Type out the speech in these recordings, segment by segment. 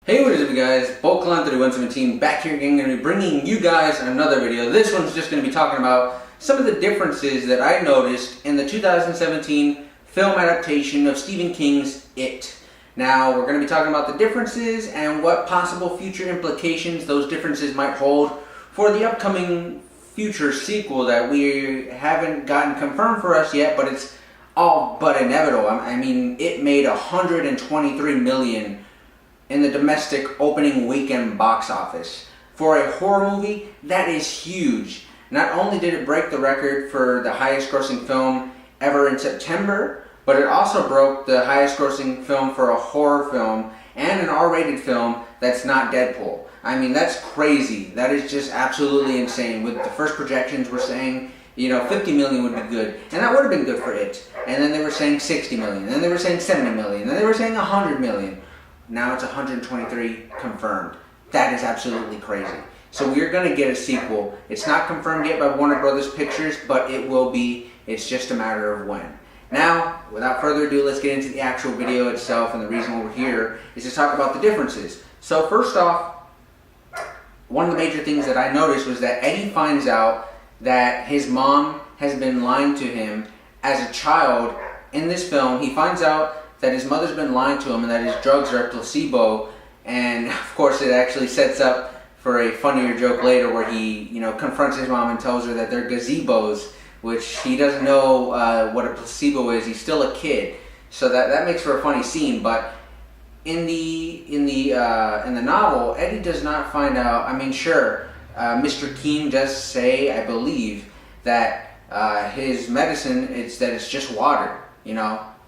Hey, what is up, you guys? Bolkalan3117 back here again, going to be bringing you guys another video. This one's just going to be talking about some of the differences that I noticed in the 2017 film adaptation of Stephen King's It. Now, we're going to be talking about the differences and what possible future implications those differences might hold for the upcoming future sequel that we haven't gotten confirmed for us yet, but it's all but inevitable. I mean, it made $123 million in the domestic opening weekend box office. For a horror movie, that is huge. Not only did it break the record for the highest grossing film ever in September, but it also broke the highest grossing film for a horror film and an R-rated film that's not Deadpool. I mean, that's crazy. That is just absolutely insane. With the first projections were saying, 50 million would be good. And that would have been good for it. And then they were saying 60 million. And then they were saying 70 million. And then they were saying 100 million. Now it's 123 confirmed. That is absolutely crazy. So we're going to get a sequel. It's not confirmed yet by Warner Brothers Pictures, but it will be. It's just a matter of when. Now, without further ado, let's get into the actual video itself, and the reason we're here is to talk about the differences. So first off, one of the major things that I noticed was that Eddie finds out that his mom has been lying to him as a child. In this film, he finds out that his mother's been lying to him and that his drugs are a placebo, and of course it actually sets up for a funnier joke later where he confronts his mom and tells her that they're gazebos, which he doesn't know what a placebo is. He's still a kid, so that makes for a funny scene. But in the novel, Eddie does not find out. I mean, sure, Mr. Keene does say, I believe, that his medicine it's just water,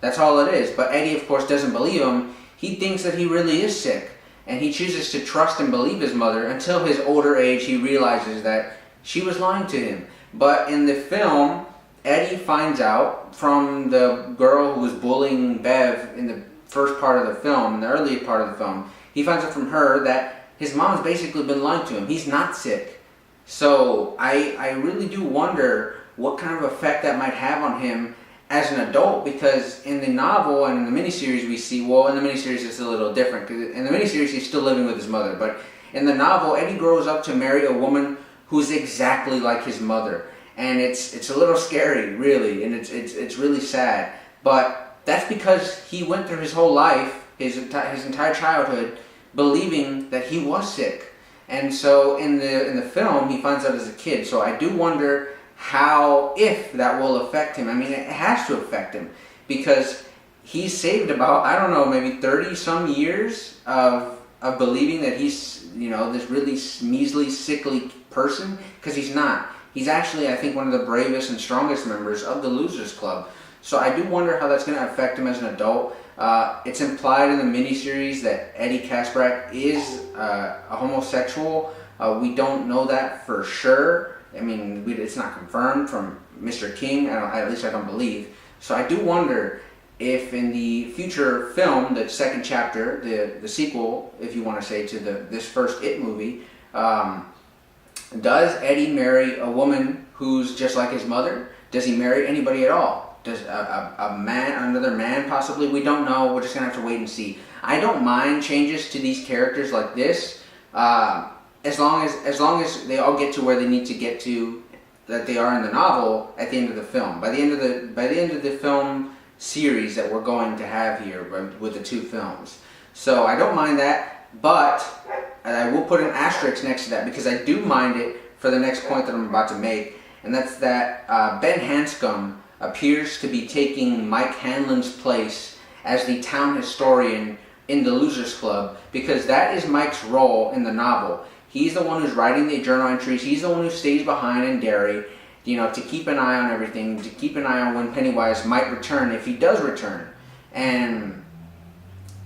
That's all it is. But Eddie, of course, doesn't believe him. He thinks that he really is sick. And he chooses to trust and believe his mother until his older age he realizes that she was lying to him. But in the film, Eddie finds out from the girl who was bullying Bev in the first part of the film, in the early part of the film, he finds out from her that his mom's basically been lying to him. He's not sick. So I really do wonder what kind of effect that might have on him as an adult, because in the novel and in the miniseries we see, in the miniseries it's a little different, because in the miniseries he's still living with his mother, but in the novel Eddie grows up to marry a woman who's exactly like his mother, and it's a little scary, really, and it's really sad. But that's because he went through his whole life, his entire childhood, believing that he was sick, and so in the film he finds out as a kid. So I do wonder if that will affect him. I mean, it has to affect him, because he's saved about, I don't know, maybe 30 some years of believing that he's, this really measly, sickly person, because he's not. He's actually, I think, one of the bravest and strongest members of the Losers Club. So I do wonder how that's going to affect him as an adult. It's implied in the miniseries that Eddie Kaspbrak is a homosexual. We don't know that for sure. I mean, it's not confirmed from Mr. King, at least I don't believe. So I do wonder if in the future film, the second chapter, the sequel, if you want to say, to this first It movie, does Eddie marry a woman who's just like his mother? Does he marry anybody at all? Does another man possibly? We don't know. We're just going to have to wait and see. I don't mind changes to these characters like this, as long as they all get to where they need to get to, that they are in the novel at the end of the film. By the end of the film series that we're going to have here with the two films. So I don't mind that, but I will put an asterisk next to that, because I do mind it for the next point that I'm about to make, and that's that Ben Hanscom appears to be taking Mike Hanlon's place as the town historian in the Losers Club, because that is Mike's role in the novel. He's the one who's writing the journal entries. He's the one who stays behind in Derry, to keep an eye on everything, to keep an eye on when Pennywise might return, if he does return. And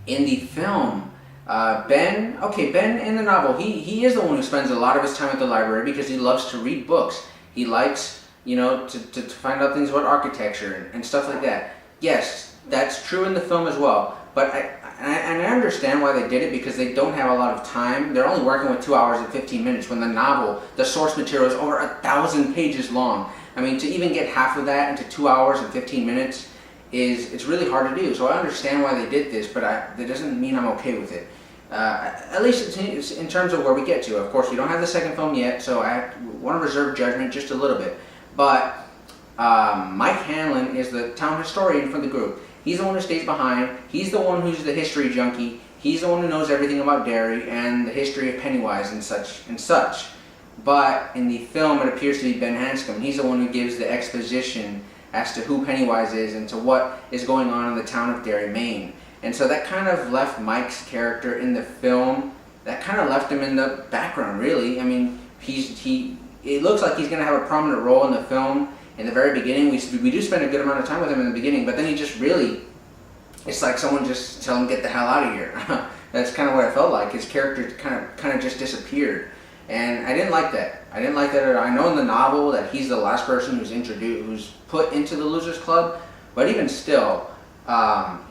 in the film, Ben in the novel, he is the one who spends a lot of his time at the library because he loves to read books. He likes, to find out things about architecture and stuff like that. Yes, that's true in the film as well. But I understand why they did it, because they don't have a lot of time. They're only working with 2 hours and 15 minutes when the novel, the source material, is over 1,000 pages long. I mean, to even get half of that into 2 hours and 15 minutes it's really hard to do. So I understand why they did this, but that doesn't mean I'm okay with it. At least in terms of where we get to. Of course, we don't have the second film yet, so I want to reserve judgment just a little bit. But Mike Hanlon is the town historian for the group. He's the one who stays behind. He's the one who's the history junkie. He's the one who knows everything about Derry and the history of Pennywise and such. But in the film, it appears to be Ben Hanscom. He's the one who gives the exposition as to who Pennywise is and to what is going on in the town of Derry, Maine. And so that kind of left Mike's character in the film, that kind of left him in the background, really. I mean, it looks like he's going to have a prominent role in the film. In the very beginning, we do spend a good amount of time with him in the beginning, but then he just really, it's like someone just tell him get the hell out of here. That's kind of what I felt like. His character kind of just disappeared. And I didn't like that. I didn't like that at all. I know in the novel that he's the last person who's put into the Losers Club, but even still,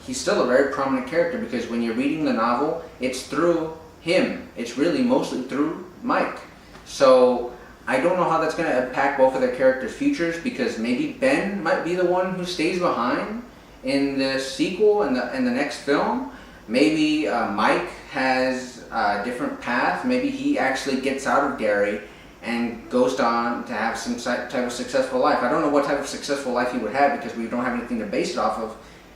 he's still a very prominent character, because when you're reading the novel, it's through him. It's really mostly through Mike. So I don't know how that's going to impact both of their characters' futures, because maybe Ben might be the one who stays behind in the sequel and the next film. Maybe Mike has a different path. Maybe he actually gets out of Derry and goes on to have some type of successful life. I don't know what type of successful life he would have, because we don't have anything to base it off of,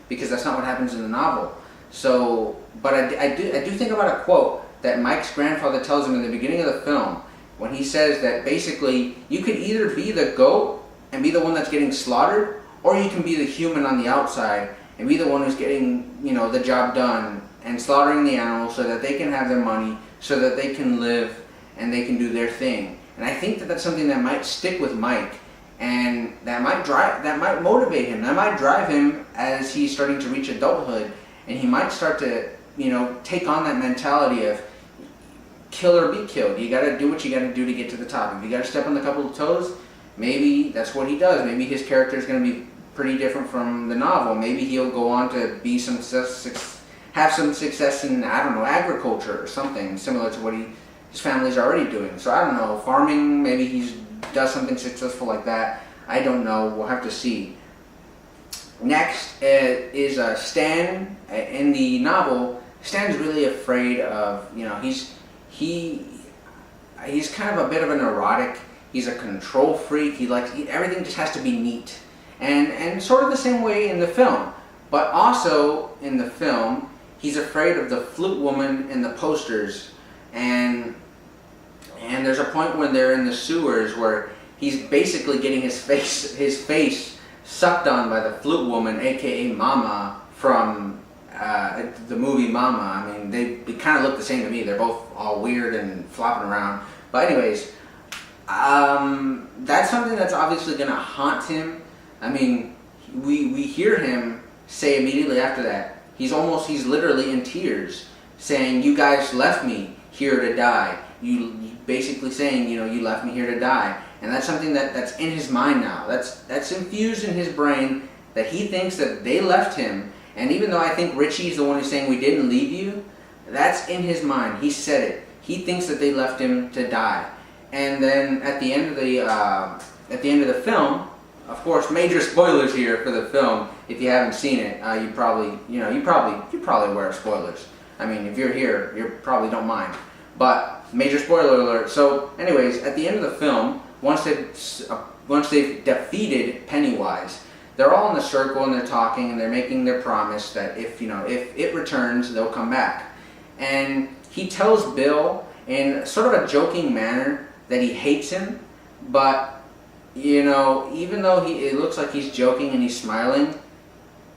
because that's not what happens in the novel. So, but I do think about a quote that Mike's grandfather tells him in the beginning of the film, when he says that basically you could either be the goat and be the one that's getting slaughtered, or you can be the human on the outside and be the one who's getting, the job done and slaughtering the animals so that they can have their money, so that they can live and they can do their thing. And I think that that's something that might stick with Mike, and that might motivate him. That might drive him as he's starting to reach adulthood, and he might start to, take on that mentality of kill or be killed. You got to do what you got to do to get to the top. If you got to step on a couple of toes, maybe that's what he does. Maybe his character is going to be pretty different from the novel. Maybe he'll go on to be have some success in, I don't know, agriculture or something similar to what his family's already doing. So I don't know, farming, maybe he does something successful like that. I don't know, we'll have to see. Next is Stan. In the novel, Stan's really afraid of, he's kind of a bit of a neurotic. He's a control freak. Everything just has to be neat. And sort of the same way in the film. But also in the film, he's afraid of the flute woman in the posters. And there's a point when they're in the sewers where he's basically getting his face sucked on by the flute woman, aka Mama, from the movie Mama. I mean, they kind of look the same to me. They're both all weird and flopping around. But anyways, that's something that's obviously going to haunt him. I mean, we hear him say immediately after that, he's literally in tears, saying, "You guys left me here to die." You basically saying, you left me here to die. And that's something that's in his mind now. That's infused in his brain, that he thinks that they left him. And even though I think Richie's the one who's saying we didn't leave you, that's in his mind. He said it. He thinks that they left him to die. And then at the end of the film, of course, major spoilers here for the film. If you haven't seen it, you probably aware of spoilers. I mean, if you're here, you probably don't mind. But major spoiler alert. So, anyways, at the end of the film, once they've defeated Pennywise, they're all in the circle and they're talking and they're making their promise that if it returns, they'll come back. And he tells Bill in sort of a joking manner that he hates him, but even though it looks like he's joking and he's smiling,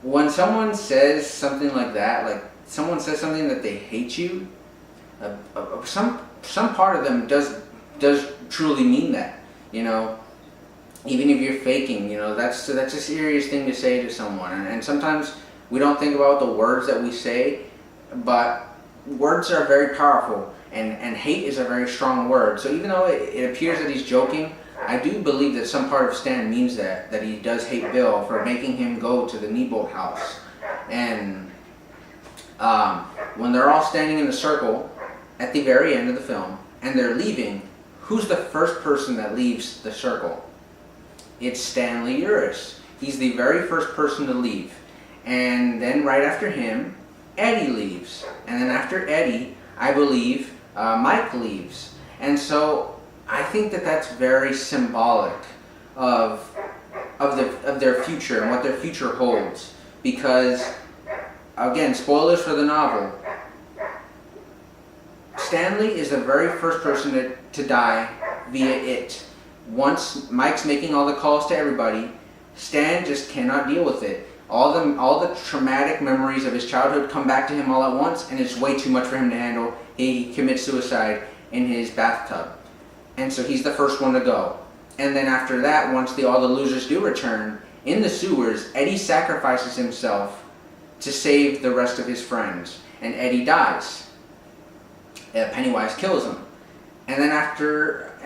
when someone says something like that, like someone says something that they hate you, some part of them does truly mean that. Even if you're faking, that's a serious thing to say to someone. And sometimes we don't think about the words that we say, but words are very powerful, and hate is a very strong word. So even though it appears that he's joking, I do believe that some part of Stan means that he does hate Bill for making him go to the Neibolt house. And when they're all standing in a circle at the very end of the film and they're leaving, who's the first person that leaves the circle? It's Stanley Uris. He's the very first person to leave. And then right after him, Eddie leaves. And then after Eddie, I believe Mike leaves. And so I think that that's very symbolic of their future and what their future holds. Because, again, spoilers for the novel, Stanley is the very first person to die via it. Once Mike's making all the calls to everybody, Stan just cannot deal with it. All the traumatic memories of his childhood come back to him all at once, and it's way too much for him to handle. He commits suicide in his bathtub. And so he's the first one to go. And then after that, once all the losers do return, in the sewers, Eddie sacrifices himself to save the rest of his friends. And Eddie dies. Pennywise kills him. And then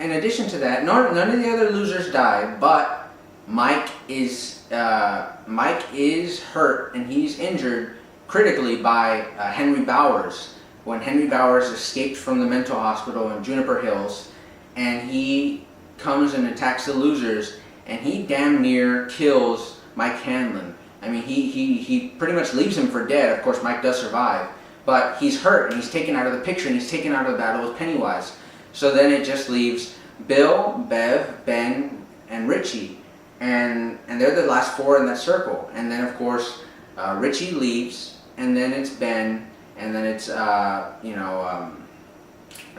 in addition to that, none of the other losers die, but Mike is hurt and he's injured critically by Henry Bowers. When Henry Bowers escaped from the mental hospital in Juniper Hills, and he comes and attacks the losers, and he damn near kills Mike Hanlon. I mean, he pretty much leaves him for dead. Of course, Mike does survive, but he's hurt and he's taken out of the picture and he's taken out of the battle with Pennywise. So then it just leaves Bill, Bev, Ben, and Richie, and they're the last four in that circle. And then of course Richie leaves, and then it's Ben, and then it's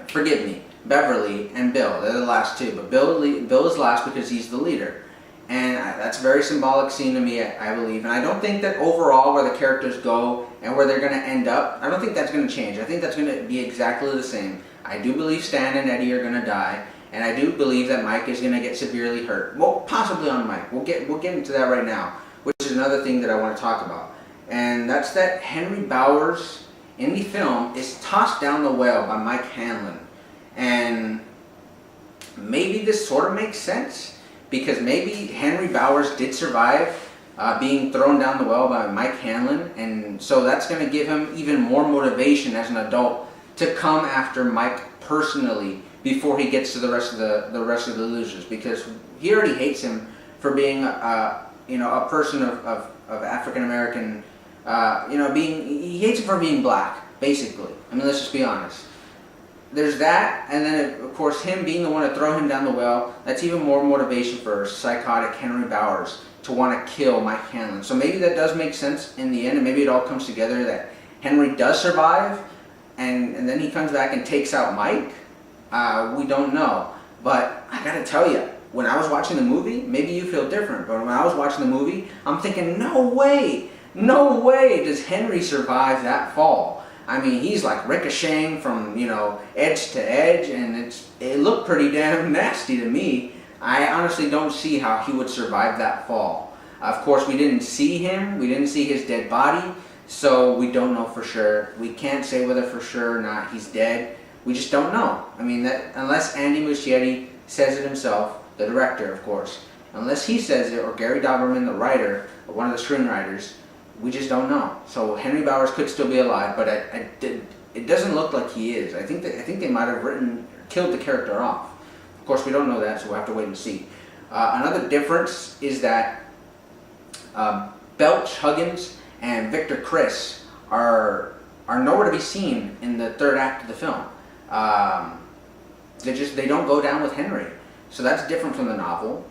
forgive me, Beverly and Bill. They're the last two, but Bill is last because he's the leader. And that's a very symbolic scene to me, I believe. And I don't think that overall where the characters go and where they're going to end up, I don't think that's going to change. I think that's going to be exactly the same. I do believe Stan and Eddie are going to die, and I do believe that Mike is going to get severely hurt. Well, possibly on Mike. We'll get into that right now, which is another thing that I want to talk about. And that's that Henry Bowers in the film is tossed down the well by Mike Hanlon. And maybe this sort of makes sense, because maybe Henry Bowers did survive being thrown down the well by Mike Hanlon, and so that's going to give him even more motivation as an adult to come after Mike personally before he gets to the rest of the losers, because he already hates him for being a person of African American, he hates him for being black, basically. I mean, let's just be honest. There's that, and then of course him being the one to throw him down the well, that's even more motivation for psychotic Henry Bowers to want to kill Mike Hanlon. So maybe that does make sense in the end, and maybe it all comes together that Henry does survive, and then he comes back and takes out Mike. We don't know. But I gotta tell you, when I was watching the movie, maybe you feel different, but when I was watching the movie, I'm thinking, no way does Henry survive that fall. I mean, he's like ricocheting from, edge to edge, and it looked pretty damn nasty to me. I honestly don't see how he would survive that fall. Of course, we didn't see him. We didn't see his dead body, so we don't know for sure. We can't say whether for sure or not he's dead. We just don't know. I mean, that unless Andy Muschietti says it himself, the director, of course, unless he says it, or Gary Dauberman, the writer, or one of the screenwriters, we just don't know. So Henry Bowers could still be alive, but it doesn't look like he is. I think they might have killed the character off. Of course, we don't know that, so we'll have to wait and see. Another difference is that Belch Huggins and Victor Chris are nowhere to be seen in the third act of the film. They don't go down with Henry, so that's different from the novel.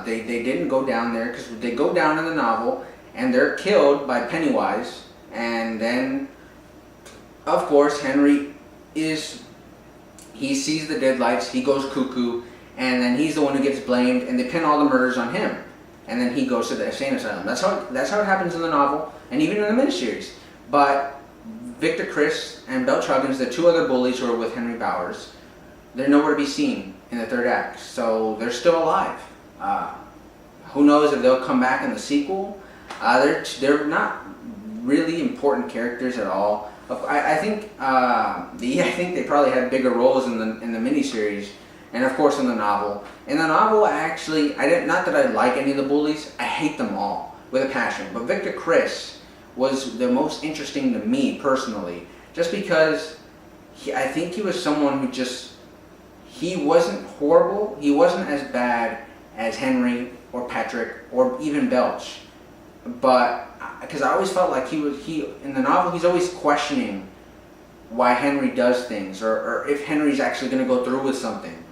They didn't go down there because they go down in the novel and they're killed by Pennywise, and then of course Henry he sees the deadlights, he goes cuckoo, and then he's the one who gets blamed, and they pin all the murders on him, and then he goes to the insane asylum. That's how it happens in the novel, and even in the miniseries. But Victor Chris and Belch Huggins, the two other bullies who are with Henry Bowers, they're nowhere to be seen in the third act, so they're still alive. Who knows if they'll come back in the sequel? They're not really important characters at all. I think they probably had bigger roles in the miniseries, and of course in the novel. In the novel, not that I like any of the bullies, I hate them all with a passion. But Victor Chris was the most interesting to me personally, just because I think he was someone who he wasn't horrible, he wasn't as bad as Henry or Patrick or even Belch, but because I always felt like he in the novel he's always questioning why Henry does things, or if Henry's actually going to go through with something,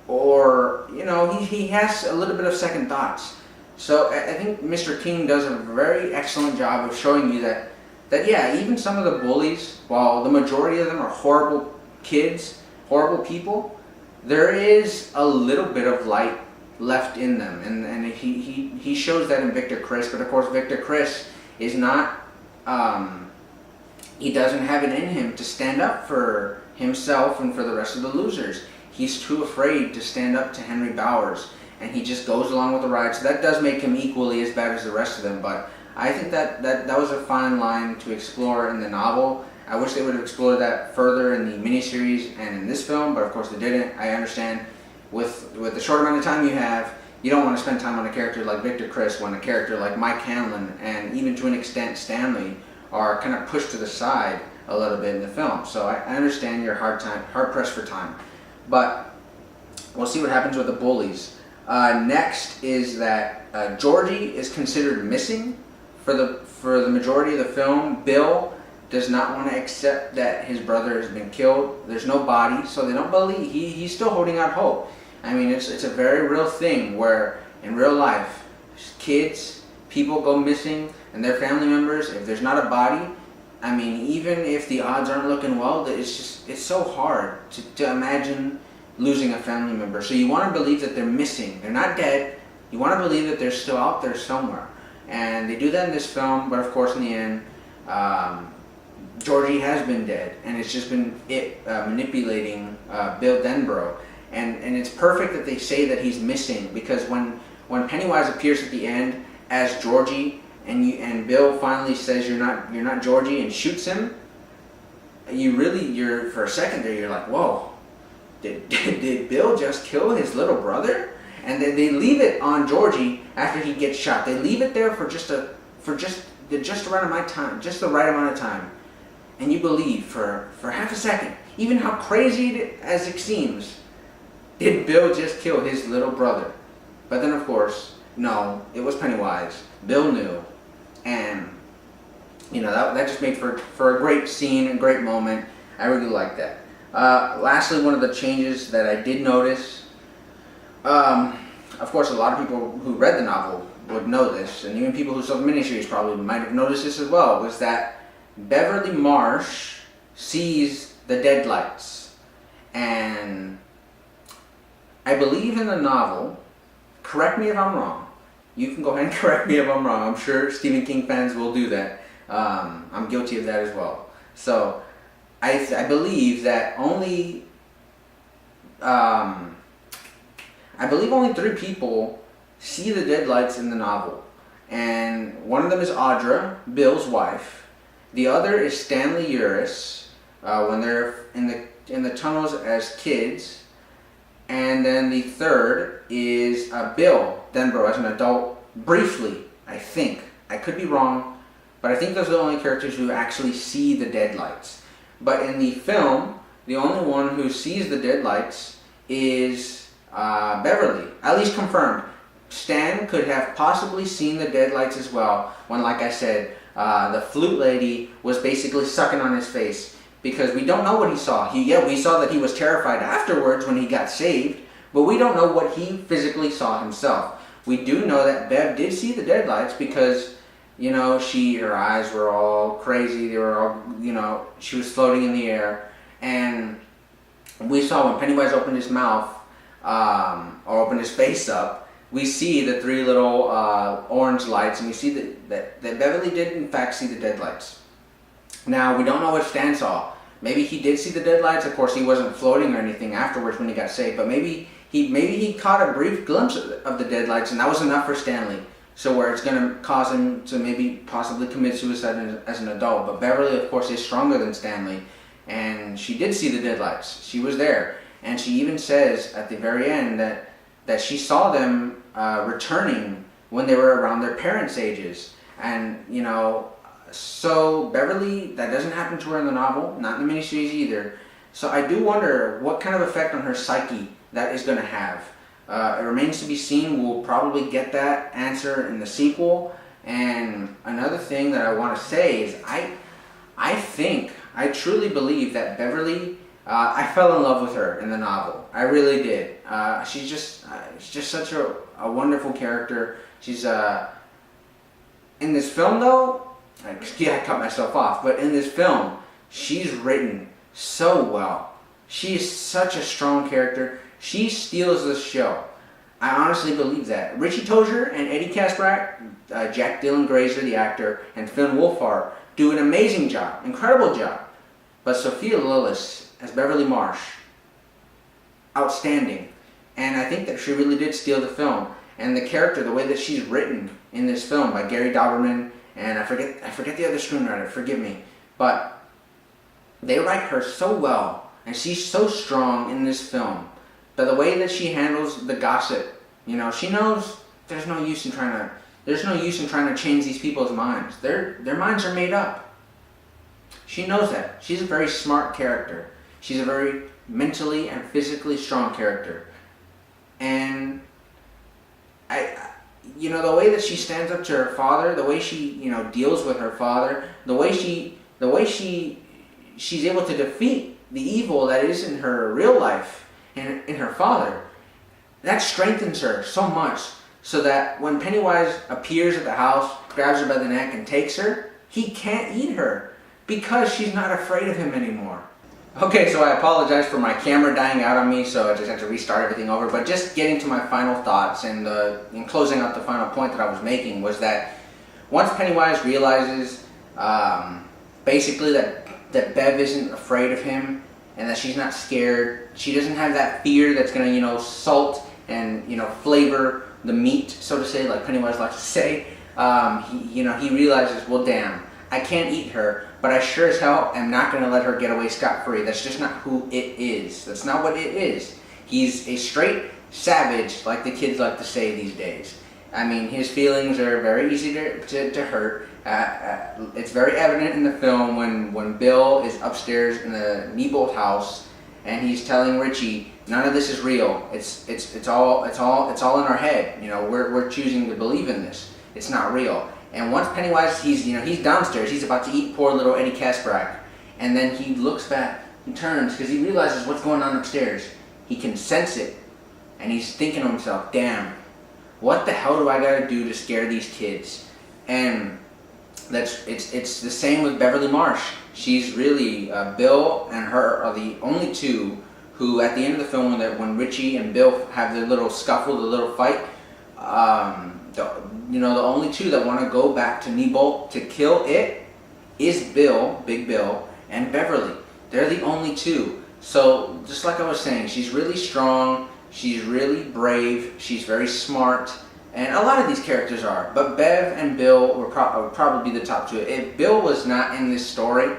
or he has a little bit of second thoughts. So I think Mr. King does a very excellent job of showing you that yeah, even some of the bullies, while the majority of them are horrible kids, horrible people, there is a little bit of light left in them, and he shows that in Victor Criss. But of course, Victor Criss is not. He doesn't have it in him to stand up for himself and for the rest of the losers. He's too afraid to stand up to Henry Bowers, and he just goes along with the ride. So that does make him equally as bad as the rest of them. But I think that was a fine line to explore in the novel. I wish they would have explored that further in the miniseries and in this film, but of course they didn't. I understand with the short amount of time you have, you don't want to spend time on a character like Victor Criss when a character like Mike Hanlon and even to an extent Stanley are kind of pushed to the side a little bit in the film. So I understand you're hard pressed for time. But we'll see what happens with the bullies. Next is that Georgie is considered missing for the majority of the film. Bill does not want to accept that his brother has been killed. There's no body, so they don't believe. He's still holding out hope. I mean, it's a very real thing where in real life, kids, people go missing, and their family members, if there's not a body, I mean, even if the odds aren't looking well, it's so hard to imagine losing a family member. So you want to believe that they're missing. They're not dead. You want to believe that they're still out there somewhere. And they do that in this film, but of course in the end, Georgie has been dead, and it's just been manipulating Bill Denbrough. And it's perfect that they say that he's missing, because when Pennywise appears at the end as Georgie, and Bill finally says you're not Georgie and shoots him, you're for a second there, you're like, whoa, did Bill just kill his little brother? And then they leave it on Georgie after he gets shot. They leave it there for just the right amount of time, just the right amount of time, and you believe for half a second, even how crazy as it seems, did Bill just kill his little brother? But then of course, no, it was Pennywise. Bill knew, and that just made for a great scene and great moment. I really like that. Lastly, one of the changes that I did notice, of course a lot of people who read the novel would know this, and even people who saw the miniseries probably might have noticed this as well, was that Beverly Marsh sees the deadlights. And I believe in the novel, correct me if I'm wrong, you can go ahead and correct me if I'm wrong, I'm sure Stephen King fans will do that. I'm guilty of that as well. So I believe that only only 3 people see the deadlights in the novel, and one of them is Audra, Bill's wife. The other is Stanley Uris when they're in the tunnels as kids, and then the third is Bill Denbrough as an adult. Briefly, I think, I could be wrong, but I think those are the only characters who actually see the deadlights. But in the film, the only one who sees the deadlights is Beverly, at least confirmed. Stan could have possibly seen the deadlights as well when, like I said, the flute lady was basically sucking on his face, because we don't know what he saw. We saw that he was terrified afterwards when he got saved, but we don't know what he physically saw himself. We do know that Bev did see the deadlights because, her eyes were all crazy. They were all, she was floating in the air. And we saw when Pennywise opened his mouth, or opened his face up, we see the 3 little orange lights, and we see that Beverly did in fact see the deadlights. Now, we don't know what Stan saw. Maybe he did see the deadlights. Of course, he wasn't floating or anything afterwards when he got saved, but maybe he caught a brief glimpse of the deadlights, and that was enough for Stanley. So where it's going to cause him to possibly commit suicide as an adult. But Beverly, of course, is stronger than Stanley, and she did see the deadlights. She was there, and she even says at the very end that she saw them returning when they were around their parents' ages. And so Beverly, that doesn't happen to her in the novel, not in the miniseries either. So I do wonder what kind of effect on her psyche that is going to have. It remains to be seen. We'll probably get that answer in the sequel. And another thing that I want to say is I think I truly believe that Beverly, I fell in love with her in the novel. I really did. She's just such a wonderful character. She's in this film though, I cut myself off, but in this film, she's written so well. She is such a strong character. She steals the show. I honestly believe that. Richie Tozier and Eddie Kaspbrak, Jack Dylan Grazer, the actor, and Finn Wolfhard do an amazing job, incredible job. But Sophia Lillis as Beverly Marsh, outstanding. And I think that she really did steal the film. And the character, the way that she's written in this film by Gary Dauberman, and I forget the other screenwriter, forgive me, but they write her so well, and she's so strong in this film. But the way that she handles the gossip, you know, she knows there's no use in trying to change these people's minds. Their minds are made up. She knows that. She's a very smart character. She's a very mentally and physically strong character. And the way that she stands up to her father, the way she, deals with her father, the way she's able to defeat the evil that is in her real life and in her father, that strengthens her so much, so that when Pennywise appears at the house, grabs her by the neck and takes her, he can't eat her because she's not afraid of him anymore. Okay, so I apologize for my camera dying out on me, so I just had to restart everything over. But just getting to my final thoughts and in closing out the final point that I was making was that once Pennywise realizes basically that Bev isn't afraid of him and that she's not scared, she doesn't have that fear that's going to, salt and, flavor the meat, so to say, like Pennywise likes to say, he realizes, well, damn, I can't eat her, but I sure as hell am not going to let her get away scot-free. That's just not who it is. That's not what it is. He's a straight savage, like the kids like to say these days. I mean, his feelings are very easy to hurt. It's very evident in the film when Bill is upstairs in the Neibolt house and he's telling Richie, none of this is real. It's all in our head. We're choosing to believe in this. It's not real. And once Pennywise, he's downstairs, he's about to eat poor little Eddie Kaspbrak, and then he looks back, he turns, because he realizes what's going on upstairs. He can sense it, and he's thinking to himself, damn, what the hell do I gotta do to scare these kids? And it's the same with Beverly Marsh. She's really, Bill and her are the only two who, at the end of the film, when Richie and Bill have their little scuffle, the little fight, the only two that want to go back to Neibolt to kill it is Bill, Big Bill, and Beverly. They're the only two. So, just like I was saying, she's really strong, she's really brave, she's very smart, and a lot of these characters are. But Bev and Bill would probably be the top two. If Bill was not in this story,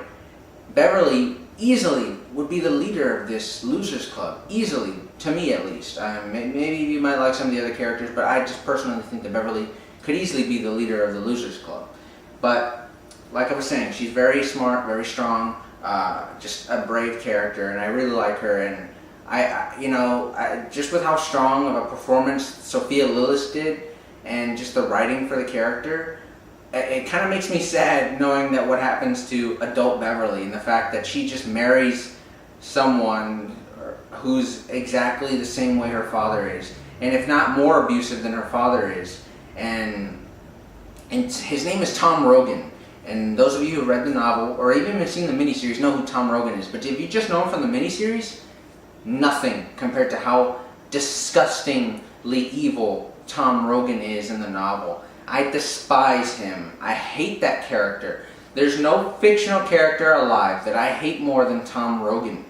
Beverly easily would be the leader of this Losers Club. Easily, to me at least. Maybe you might like some of the other characters, but I just personally think that Beverly could easily be the leader of the Losers Club. But, like I was saying, she's very smart, very strong, just a brave character, and I really like her. And I just with how strong of a performance Sophia Lillis did, and just the writing for the character, it kind of makes me sad knowing that what happens to adult Beverly, and the fact that she just marries someone who's exactly the same way her father is, and if not more abusive than her father is. And his name is Tom Rogan. And those of you who read the novel, or even have seen the miniseries, know who Tom Rogan is. But if you just know him from the miniseries, nothing compared to how disgustingly evil Tom Rogan is in the novel. I despise him. I hate that character. There's no fictional character alive that I hate more than Tom Rogan.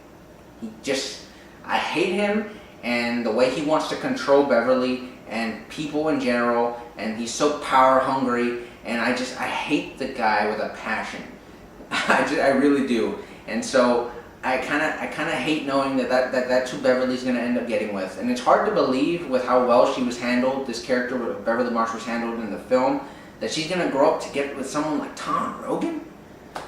I hate him, and the way he wants to control Beverly and people in general, and he's so power hungry, and I hate the guy with a passion. I really do. And so I kind of hate knowing that's who Beverly's going to end up getting with. And it's hard to believe with how well she was handled, this character, Beverly Marsh, was handled in the film, that she's going to grow up to get with someone like Tom Rogan.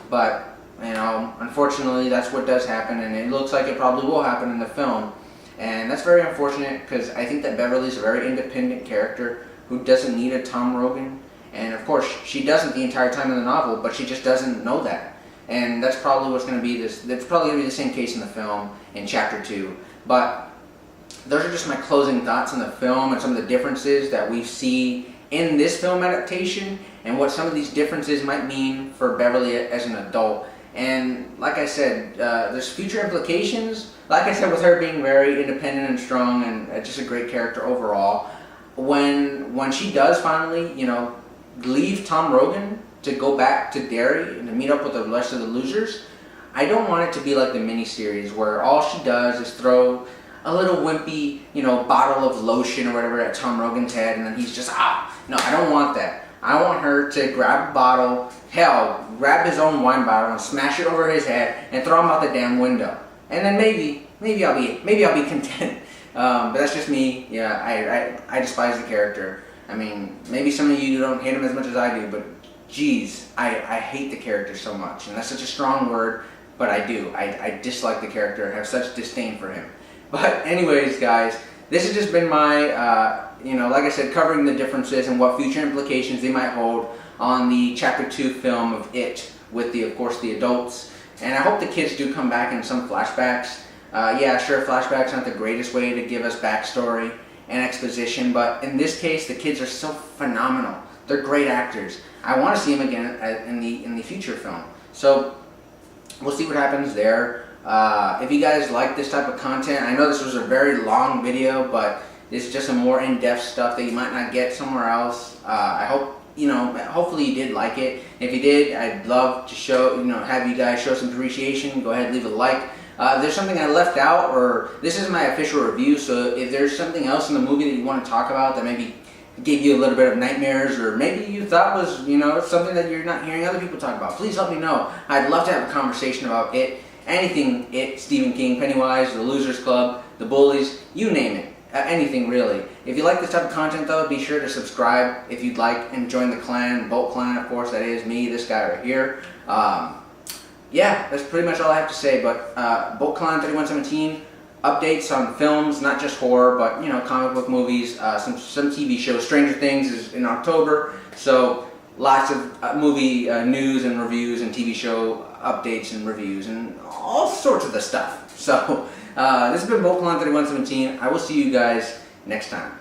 But, unfortunately that's what does happen, and it looks like it probably will happen in the film. And that's very unfortunate, because I think that Beverly's a very independent character who doesn't need a Tom Rogan. And of course, she doesn't the entire time in the novel, but she just doesn't know that. and that's probably what's going to be this. That's probably going to be the same case in the film in Chapter 2. But those are just my closing thoughts on the film and some of the differences that we see in this film adaptation, and what some of these differences might mean for Beverly as an adult. And like I said, there's future implications. Like I said, with her being very independent and strong, and just a great character overall. When she does finally, leave Tom Rogan to go back to Derry and to meet up with the rest of the losers, I don't want it to be like the miniseries where all she does is throw a little wimpy, bottle of lotion or whatever at Tom Rogan's head, and then he's just, no, I don't want that. I want her to grab a bottle, grab his own wine bottle and smash it over his head and throw him out the damn window. And then maybe I'll be content. But that's just me. Yeah, I despise the character. I mean, maybe some of you don't hate him as much as I do, but geez, I hate the character so much. And that's such a strong word, but I do. I dislike the character. I have such disdain for him. But anyways, guys, this has just been my, like I said, covering the differences and what future implications they might hold on the Chapter 2 film of It with, of course, the adults. And I hope the kids do come back in some flashbacks. Yeah, sure, flashbacks aren't the greatest way to give us backstory and exposition, but in this case, the kids are so phenomenal. They're great actors. I want to see them again in the future film. So we'll see what happens there. If you guys like this type of content, I know this was a very long video, but it's just some more in-depth stuff that you might not get somewhere else. I hope, hopefully you did like it. If you did, I'd love to have you guys show some appreciation. Go ahead, leave a like. If there's something I left out, or this is my official review, so if there's something else in the movie that you want to talk about that maybe gave you a little bit of nightmares, or maybe you thought was, something that you're not hearing other people talk about, please let me know. I'd love to have a conversation about it. Anything It, Stephen King, Pennywise, The Losers Club, The Bullies, you name it. Anything really. If you like this type of content though, be sure to subscribe if you'd like, and join the clan, Bolt Clan, of course. That is me, this guy right here. Yeah, that's pretty much all I have to say. But Bolt Clan 3117 updates on films, not just horror, but comic book movies, some TV shows. Stranger Things is in October, so lots of movie news and reviews and TV show updates and reviews and all sorts of the stuff. So this has been Bolt Clan 3117. I will see you guys next time.